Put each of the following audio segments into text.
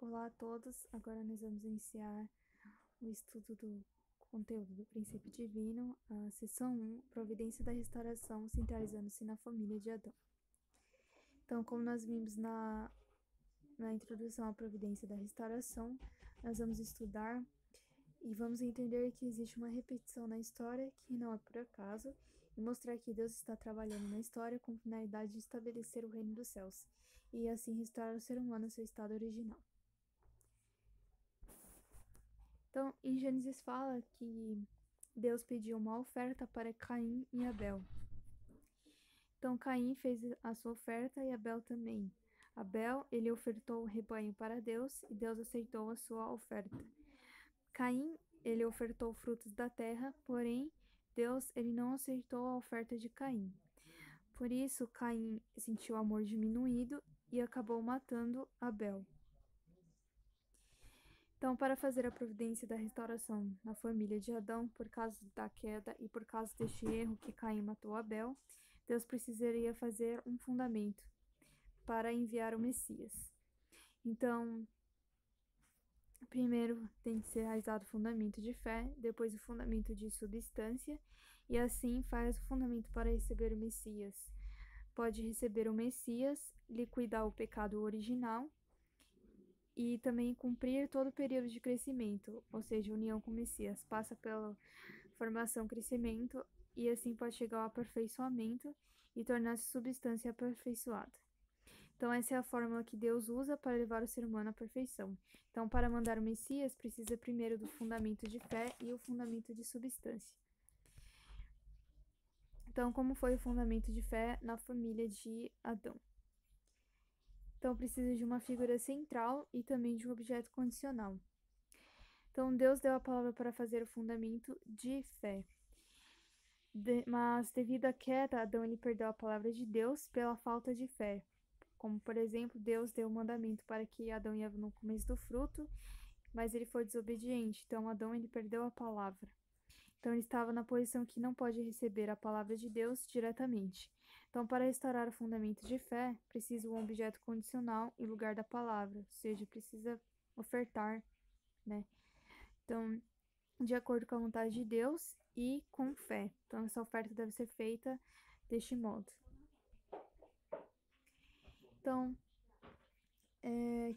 Olá a todos, agora nós vamos iniciar o estudo do conteúdo do princípio divino, a sessão 1, providência da restauração, centralizando-se na família de Adão. Então, como nós vimos na introdução à providência da restauração, nós vamos estudar e vamos entender que existe uma repetição na história que não é por acaso, e mostrar que Deus está trabalhando na história com finalidade de estabelecer o reino dos céus, e assim restaurar o ser humano ao seu estado original. Então, em Gênesis fala que Deus pediu uma oferta para Caim e Abel. Então, Caim fez a sua oferta e Abel também. Abel, ele ofertou o rebanho para Deus e Deus aceitou a sua oferta. Caim, ele ofertou frutos da terra, porém, Deus, ele não aceitou a oferta de Caim. Por isso, Caim sentiu o amor diminuído e acabou matando Abel. Então, para fazer a providência da restauração na família de Adão, por causa da queda e por causa deste erro que Caim matou Abel, Deus precisaria fazer um fundamento para enviar o Messias. Então, primeiro tem que ser realizado o fundamento de fé, depois o fundamento de substância, e assim faz o fundamento para receber o Messias. Pode receber o Messias, liquidar o pecado original, e também cumprir todo o período de crescimento, ou seja, união com o Messias, passa pela formação, crescimento, e assim pode chegar ao aperfeiçoamento e tornar-se substância aperfeiçoada. Então, essa é a fórmula que Deus usa para levar o ser humano à perfeição. Então, para mandar o Messias, precisa primeiro do fundamento de fé e o fundamento de substância. Então, como foi o fundamento de fé na família de Adão? Então, precisa de uma figura central e também de um objeto condicional. Então, Deus deu a palavra para fazer o fundamento de fé. Mas, devido à queda, Adão ele perdeu a palavra de Deus pela falta de fé. Como, por exemplo, Deus deu o mandamento para que Adão e Eva não comessem do fruto, mas ele foi desobediente. Então, Adão ele perdeu a palavra. Então, ele estava na posição que não pode receber a palavra de Deus diretamente. Então, para restaurar o fundamento de fé, precisa um objeto condicional em lugar da palavra, ou seja, precisa ofertar, né? Então, de acordo com a vontade de Deus e com fé. Então, essa oferta deve ser feita deste modo. Então,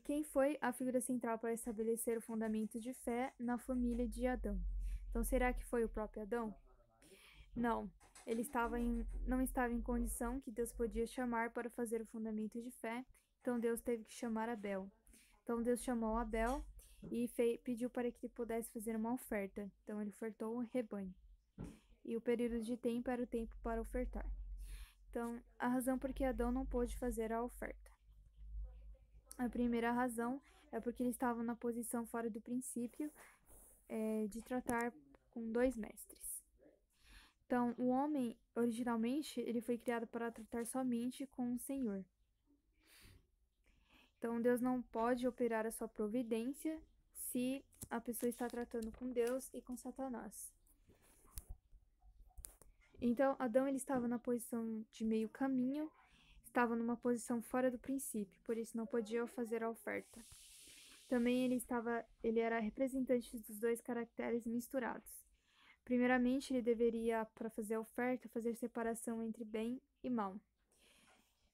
quem foi a figura central para estabelecer o fundamento de fé na família de Adão? Então, será que foi o próprio Adão? Não, ele não estava em condição que Deus podia chamar para fazer o fundamento de fé, então Deus teve que chamar Abel. Então Deus chamou Abel e pediu para que ele pudesse fazer uma oferta. Então ele ofertou um rebanho. E o período de tempo era o tempo para ofertar. Então, a razão por que Adão não pôde fazer a oferta. A primeira razão é porque ele estava na posição fora do princípio de tratar com dois mestres. Então, o homem, originalmente, ele foi criado para tratar somente com o Senhor. Então, Deus não pode operar a sua providência se a pessoa está tratando com Deus e com Satanás. Então, Adão ele estava na posição de meio caminho, estava numa posição fora do princípio, por isso não podia fazer a oferta. Também ele era representante dos dois caracteres misturados. Primeiramente, ele deveria, para fazer a oferta, fazer separação entre bem e mal.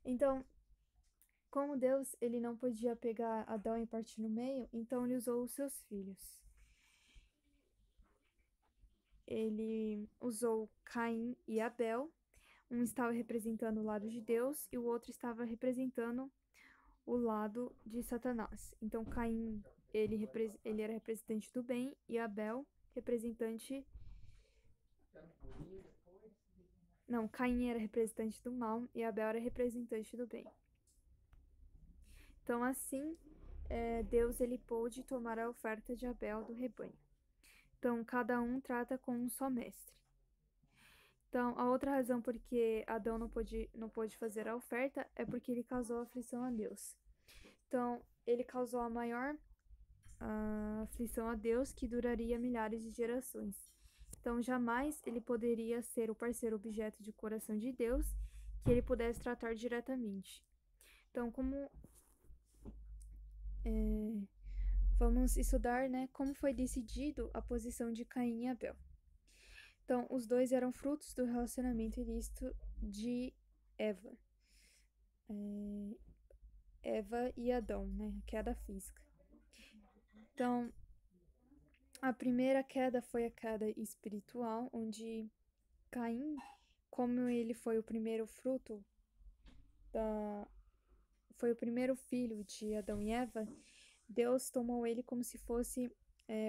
Então, como Deus ele não podia pegar Adão e partir no meio, então ele usou os seus filhos. Ele usou Caim e Abel. Um estava representando o lado de Deus e o outro estava representando o lado de Satanás. Então, Caim ele era representante do bem e Abel representante... Não, Caim era representante do mal e Abel era representante do bem. Então, assim, Deus ele pôde tomar a oferta de Abel do rebanho. Então, cada um trata com um só mestre. Então, a outra razão por que Adão não pôde fazer a oferta é porque ele causou aflição a Deus. Então, ele causou a maior aflição a Deus, que duraria milhares de gerações. Então, jamais ele poderia ser o parceiro objeto de coração de Deus, que ele pudesse tratar diretamente. Então, como vamos estudar, né, como foi decidido a posição de Caim e Abel. Então, os dois eram frutos do relacionamento ilícito de Eva. Eva e Adão, né? Queda física. Então, a primeira queda foi a queda espiritual, onde Caim, como ele foi o primeiro fruto foi o primeiro filho de Adão e Eva, Deus tomou ele como se fosse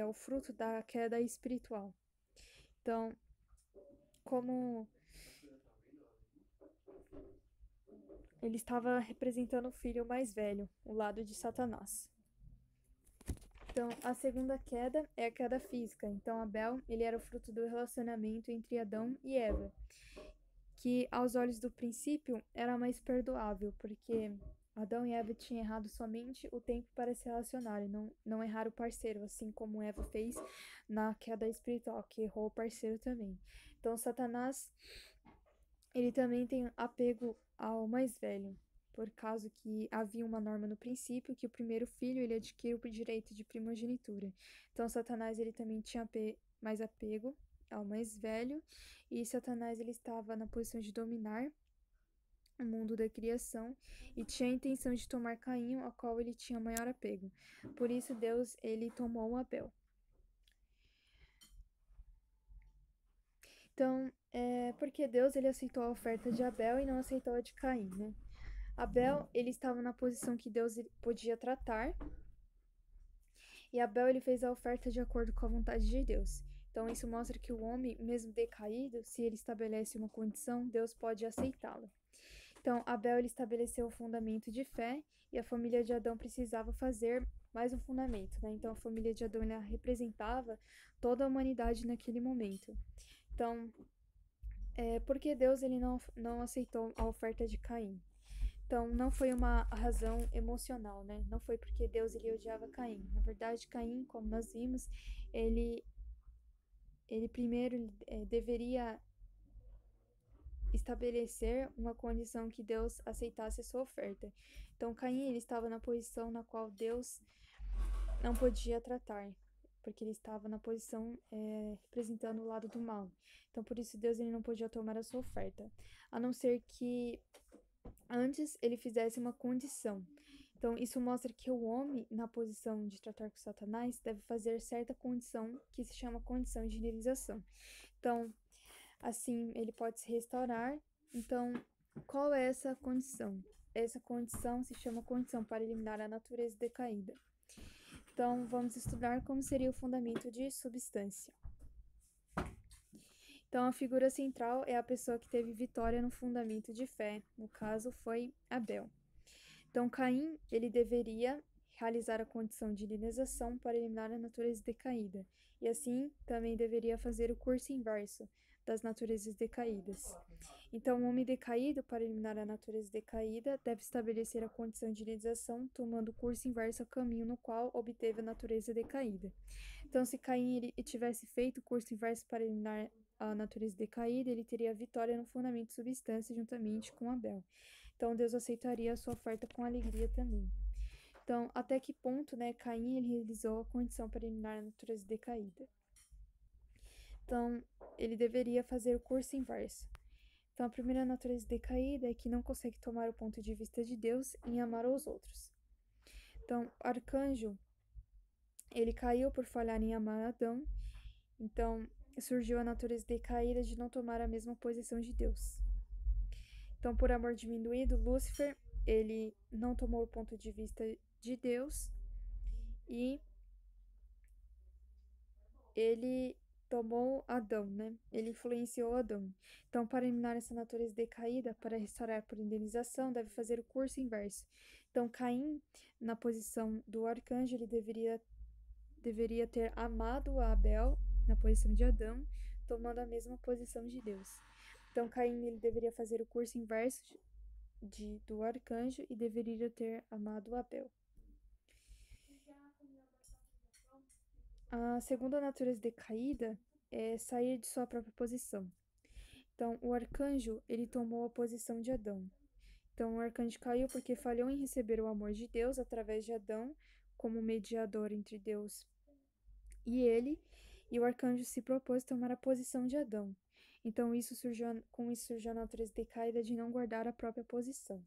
o fruto da queda espiritual. Então, como ele estava representando o filho mais velho, o lado de Satanás. Então, a segunda queda é a queda física. Então, Abel, ele era o fruto do relacionamento entre Adão e Eva, que aos olhos do princípio era mais perdoável, porque Adão e Eva tinham errado somente o tempo para se relacionarem, não errar o parceiro, assim como Eva fez na queda espiritual, que errou o parceiro também. Então, Satanás, ele também tem apego ao mais velho, por causa que havia uma norma no princípio que o primeiro filho ele adquire o direito de primogenitura. Então, Satanás ele também tinha mais apego ao mais velho, e Satanás ele estava na posição de dominar o mundo da criação e tinha a intenção de tomar Caim, ao qual ele tinha maior apego. Por isso Deus ele tomou Abel. Então, porque Deus ele aceitou a oferta de Abel e não aceitou a de Caim, né? Abel ele estava na posição que Deus podia tratar, e Abel ele fez a oferta de acordo com a vontade de Deus. Então isso mostra que o homem, mesmo decaído, se ele estabelece uma condição, Deus pode aceitá-la. Então, Abel ele estabeleceu o fundamento de fé e a família de Adão precisava fazer mais um fundamento, né? Então, a família de Adão ela representava toda a humanidade naquele momento. Então, porque Deus ele não aceitou a oferta de Caim? Então, não foi uma razão emocional, né? Não foi porque Deus ele odiava Caim. Na verdade, Caim, como nós vimos, ele primeiro deveria estabelecer uma condição que Deus aceitasse a sua oferta. Então, Caim ele estava na posição na qual Deus não podia tratar, porque ele estava na posição representando o lado do mal. Então, por isso Deus ele não podia tomar a sua oferta, a não ser que antes ele fizesse uma condição. Então, isso mostra que o homem, na posição de tratar com Satanás, deve fazer certa condição que se chama condição de realização. Então, assim, ele pode se restaurar. Então, qual é essa condição? Essa condição se chama condição para eliminar a natureza decaída. Então, vamos estudar como seria o fundamento de substância. Então, a figura central é a pessoa que teve vitória no fundamento de fé. No caso, foi Abel. Então, Caim, ele deveria realizar a condição de linização para eliminar a natureza decaída. E assim, também deveria fazer o curso inverso das naturezas decaídas. Então, o homem decaído, para eliminar a natureza decaída, deve estabelecer a condição de linização, tomando o curso inverso ao caminho no qual obteve a natureza decaída. Então, se Caim ele tivesse feito o curso inverso para eliminar a natureza decaída, ele teria vitória no fundamento de substância juntamente com Abel. Então, Deus aceitaria a sua oferta com alegria também. Então, até que ponto, né, Caim ele realizou a condição para eliminar a natureza decaída? Então, ele deveria fazer o curso inverso. Então, a primeira natureza decaída é que não consegue tomar o ponto de vista de Deus em amar aos outros. Então, o arcanjo, ele caiu por falhar em amar Adão. Então, surgiu a natureza decaída de não tomar a mesma posição de Deus. Então, por amor diminuído, Lúcifer, ele não tomou o ponto de vista de Deus e ele tomou Adão, né? Ele influenciou Adão. Então, para eliminar essa natureza decaída, para restaurar por indenização, deve fazer o curso inverso. Então, Caim, na posição do arcanjo, ele deveria ter amado a Abel, na posição de Adão, tomando a mesma posição de Deus. Então, Caim, ele deveria fazer o curso inverso do arcanjo e deveria ter amado Abel. A segunda natureza decaída é sair de sua própria posição. Então, o arcanjo, ele tomou a posição de Adão. Então, o arcanjo caiu porque falhou em receber o amor de Deus através de Adão, como mediador entre Deus e ele, e o arcanjo se propôs tomar a posição de Adão. Então, com isso surgiu a natureza decaída de não guardar a própria posição.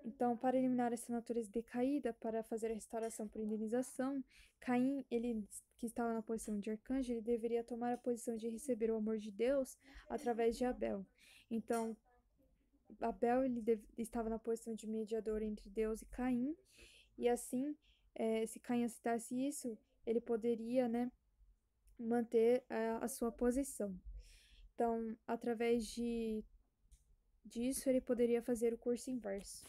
Então, para eliminar essa natureza decaída, para fazer a restauração por indenização, Caim, ele que estava na posição de arcanjo, ele deveria tomar a posição de receber o amor de Deus através de Abel. Então, Abel estava na posição de mediador entre Deus e Caim, e assim, se Caim aceitasse isso, ele poderia, né, manter a sua posição. Então, através disso, ele poderia fazer o curso inverso.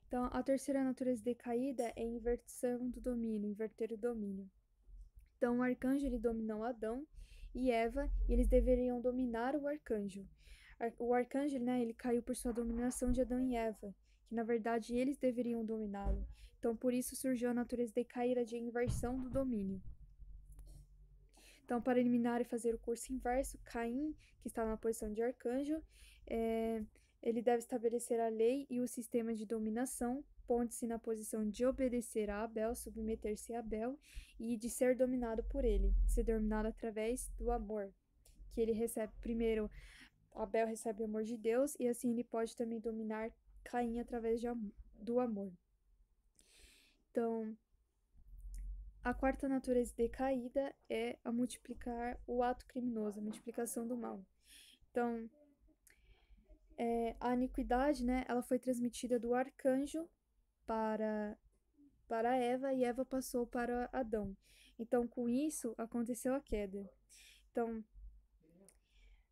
Então, a terceira natureza decaída é a inversão do domínio, inverter o domínio. Então, o arcanjo ele dominou Adão e Eva, e eles deveriam dominar o arcanjo. O arcanjo, né, ele caiu por sua dominação de Adão e Eva, que na verdade eles deveriam dominá-lo. Então, por isso surgiu a natureza decaída de inversão do domínio. Então, para eliminar e fazer o curso inverso, Caim, que está na posição de arcanjo, ele deve estabelecer a lei e o sistema de dominação, pondo-se na posição de obedecer a Abel, submeter-se a Abel e de ser dominado por ele, ser dominado através do amor, que ele recebe. Primeiro, Abel recebe o amor de Deus e assim ele pode também dominar Caim através do amor. Então, a quarta natureza decaída é a multiplicar o ato criminoso, a multiplicação do mal. Então, a iniquidade, né, ela foi transmitida do arcanjo para Eva e Eva passou para Adão. Então, com isso, aconteceu a queda. Então,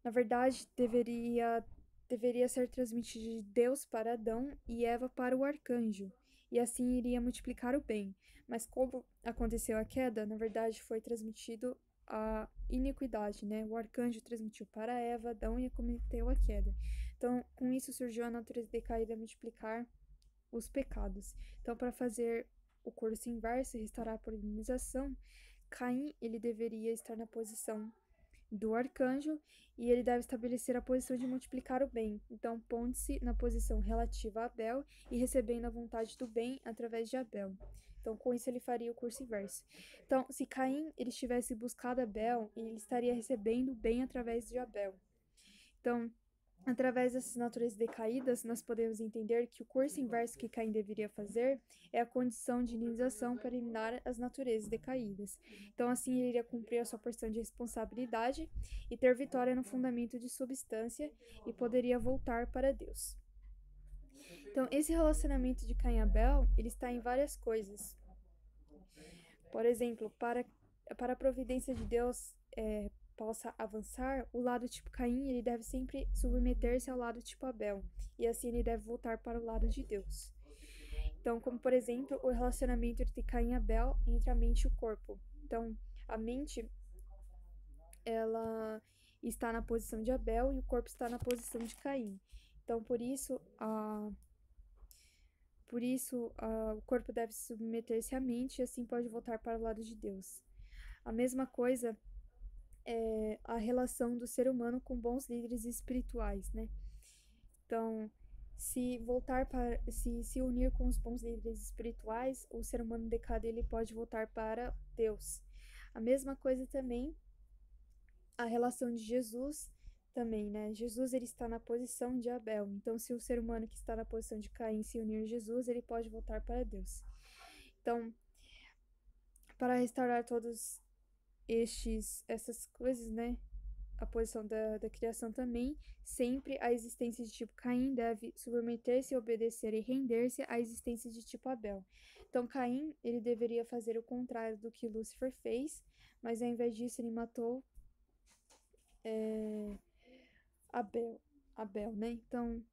na verdade, deveria ser transmitido de Deus para Adão e Eva para o arcanjo, e assim iria multiplicar o bem. Mas como aconteceu a queda, na verdade foi transmitido a iniquidade, né? O arcanjo transmitiu para Eva, Adão e cometeu a queda. Então, com isso surgiu a natureza decaída multiplicar os pecados. Então, para fazer o curso inverso e restaurar a polinização, Caim ele deveria estar na posição do arcanjo e ele deve estabelecer a posição de multiplicar o bem. Então, pondo-se na posição relativa a Abel e recebendo a vontade do bem através de Abel. Então, com isso ele faria o curso inverso. Então, se Caim ele tivesse buscado Abel, ele estaria recebendo o bem através de Abel. Então, através dessas naturezas decaídas, nós podemos entender que o curso inverso que Caim deveria fazer é a condição de iniciação para eliminar as naturezas decaídas. Então, assim, ele iria cumprir a sua porção de responsabilidade e ter vitória no fundamento de substância e poderia voltar para Deus. Então, esse relacionamento de Caim e Abel, ele está em várias coisas. Por exemplo, para a providência de Deus possa avançar, o lado tipo Caim ele deve sempre submeter-se ao lado tipo Abel, e assim ele deve voltar para o lado de Deus. Então, como por exemplo, o relacionamento entre Caim e Abel, entre a mente e o corpo. Então, a mente ela está na posição de Abel e o corpo está na posição de Caim. Então, por isso, o corpo deve submeter-se à mente e assim pode voltar para o lado de Deus. A mesma coisa é a relação do ser humano com bons líderes espirituais, né? Então, se unir com os bons líderes espirituais, o ser humano decaído ele pode voltar para Deus. A mesma coisa também a relação de Jesus também, né? Jesus ele está na posição de Abel. Então, se o ser humano que está na posição de Caim se unir a Jesus, ele pode voltar para Deus. Então, para restaurar todos essas coisas, né? A posição da criação também, sempre a existência de tipo Caim deve submeter-se, obedecer e render-se à existência de tipo Abel. Então, Caim, ele deveria fazer o contrário do que Lúcifer fez, mas ao invés disso ele matou Abel, né? Então,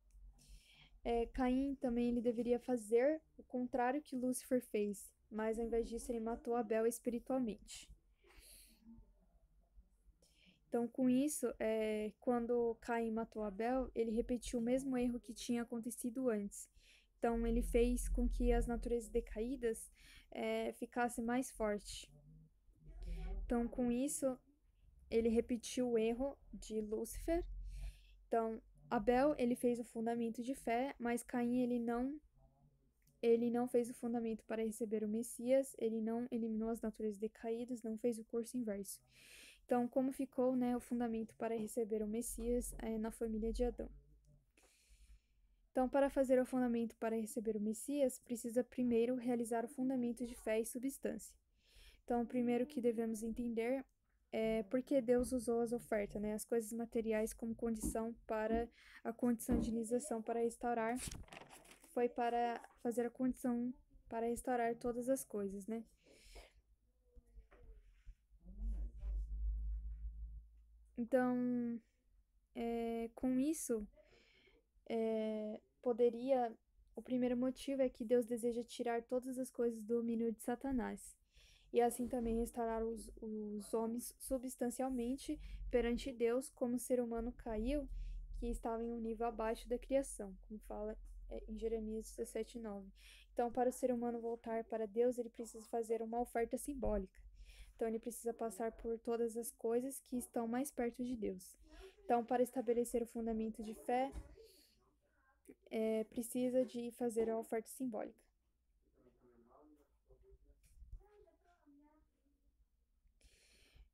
Caim também ele deveria fazer o contrário que Lúcifer fez, mas ao invés disso ele matou Abel espiritualmente. Então, com isso, quando Caim matou Abel, ele repetiu o mesmo erro que tinha acontecido antes. Então, ele fez com que as naturezas decaídas ficassem mais fortes. Então, com isso, ele repetiu o erro de Lúcifer. Então, Abel, ele fez o fundamento de fé, mas Caim, ele não fez o fundamento para receber o Messias, ele não eliminou as naturezas decaídas, não fez o curso inverso. Então, como ficou, né, o fundamento para receber o Messias na família de Adão? Então, para fazer o fundamento para receber o Messias, precisa primeiro realizar o fundamento de fé e substância. Então, o primeiro que devemos entender é por que Deus usou as ofertas, né, as coisas materiais como condição para a condição de iniciação para restaurar, foi para fazer a condição para restaurar todas as coisas, né? Então, com isso, poderia. O primeiro motivo é que Deus deseja tirar todas as coisas do domínio de Satanás. E assim também restaurar os homens substancialmente perante Deus, como o ser humano caiu, que estava em um nível abaixo da criação, como fala em Jeremias 17:9. Então, para o ser humano voltar para Deus, ele precisa fazer uma oferta simbólica. Então, ele precisa passar por todas as coisas que estão mais perto de Deus. Então, para estabelecer o fundamento de fé, precisa de fazer a oferta simbólica.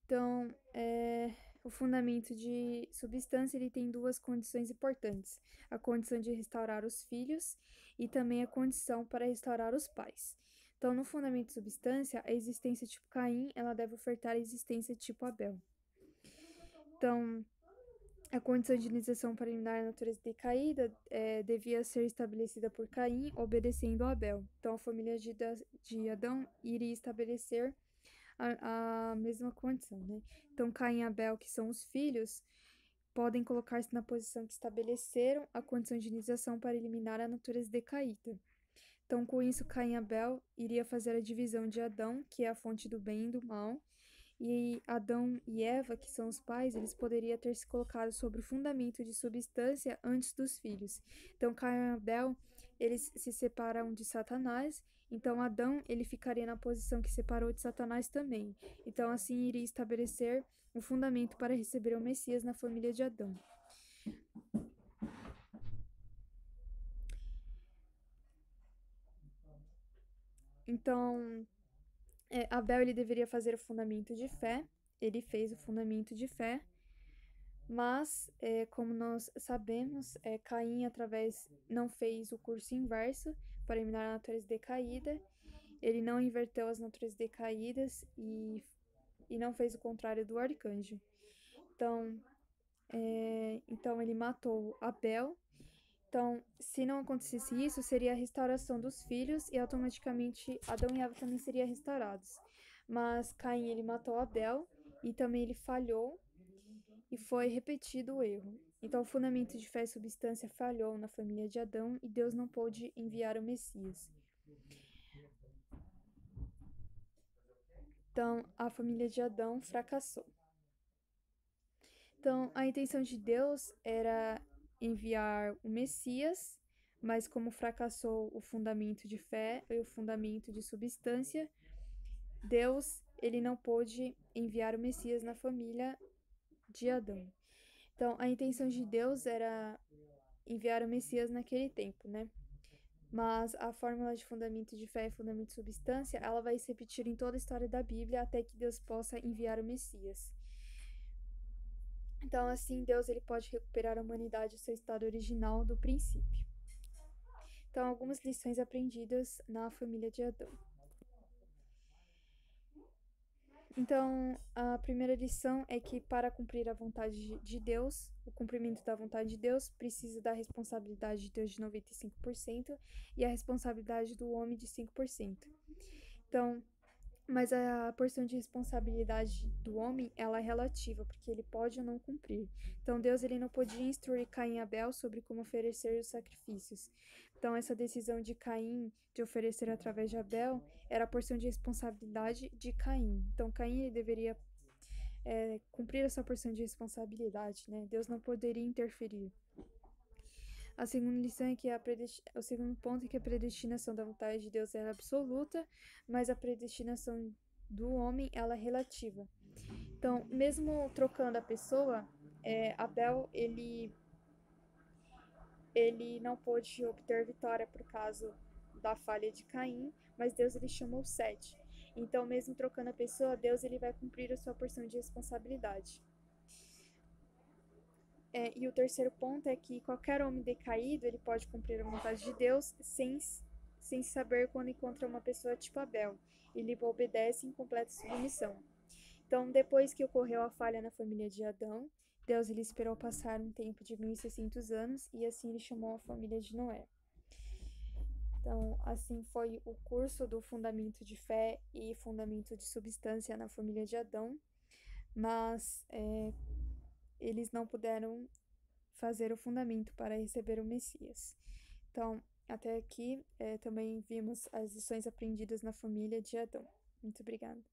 Então, o fundamento de substância ele tem duas condições importantes: a condição de restaurar os filhos e também a condição para restaurar os pais. Então, no fundamento de substância, a existência tipo Caim, ela deve ofertar a existência tipo Abel. Então, a condição de iniciação para eliminar a natureza decaída devia ser estabelecida por Caim, obedecendo a Abel. Então, a família de Adão iria estabelecer a mesma condição, né? Então, Caim e Abel, que são os filhos, podem colocar-se na posição que estabeleceram a condição de iniciação para eliminar a natureza decaída. Então, com isso, Caim e Abel iria fazer a divisão de Adão, que é a fonte do bem e do mal, e Adão e Eva, que são os pais, eles poderiam ter se colocado sobre o fundamento de substância antes dos filhos. Então, Caim e Abel, eles se separam de Satanás. Então, Adão, ele ficaria na posição que separou de Satanás também. Então, assim, iria estabelecer o fundamento para receber o Messias na família de Adão. Então, Abel, ele deveria fazer o fundamento de fé. Ele fez o fundamento de fé. Mas, como nós sabemos, Caim não fez o curso inverso para eliminar a natureza decaída, ele não inverteu as naturezas decaídas e não fez o contrário do arcanjo. Então ele matou Abel. Então, se não acontecesse isso, seria a restauração dos filhos e automaticamente Adão e Eva também seriam restaurados. Mas Caim, ele matou Abel e também ele falhou e foi repetido o erro. Então, o fundamento de fé e substância falhou na família de Adão e Deus não pôde enviar o Messias. Então, a família de Adão fracassou. Então, a intenção de Deus era enviar o Messias, mas como fracassou o fundamento de fé e o fundamento de substância, Deus, ele não pôde enviar o Messias na família de Adão. Então, a intenção de Deus era enviar o Messias naquele tempo, né? Mas a fórmula de fundamento de fé e fundamento de substância, ela vai se repetir em toda a história da Bíblia até que Deus possa enviar o Messias. Então, assim, Deus ele pode recuperar a humanidade ao seu estado original do princípio. Então, algumas lições aprendidas na família de Adão. Então, a primeira lição é que para cumprir a vontade de Deus, o cumprimento da vontade de Deus precisa da responsabilidade de Deus de 95% e a responsabilidade do homem de 5%. Então, mas a porção de responsabilidade do homem, ela é relativa, porque ele pode ou não cumprir. Então, Deus ele não podia instruir Caim e Abel sobre como oferecer os sacrifícios. Então, essa decisão de Caim de oferecer através de Abel era a porção de responsabilidade de Caim. Então, Caim ele deveria cumprir essa porção de responsabilidade, né? Deus não poderia interferir. A segunda lição é que o segundo ponto é que a predestinação da vontade de Deus é absoluta, mas a predestinação do homem ela é relativa. Então, mesmo trocando a pessoa, Abel ele não pôde obter vitória por causa da falha de Caim, mas Deus ele chamou Sete. Então, mesmo trocando a pessoa, Deus ele vai cumprir a sua porção de responsabilidade. E o terceiro ponto é que qualquer homem decaído ele pode cumprir a vontade de Deus sem saber quando encontra uma pessoa tipo Abel. Ele obedece em completa submissão. Então, depois que ocorreu a falha na família de Adão, Deus ele esperou passar um tempo de 1.600 anos e assim ele chamou a família de Noé. Então, assim foi o curso do fundamento de fé e fundamento de substância na família de Adão, mas eles não puderam fazer o fundamento para receber o Messias. Então, até aqui também vimos as lições aprendidas na família de Adão. Muito obrigada.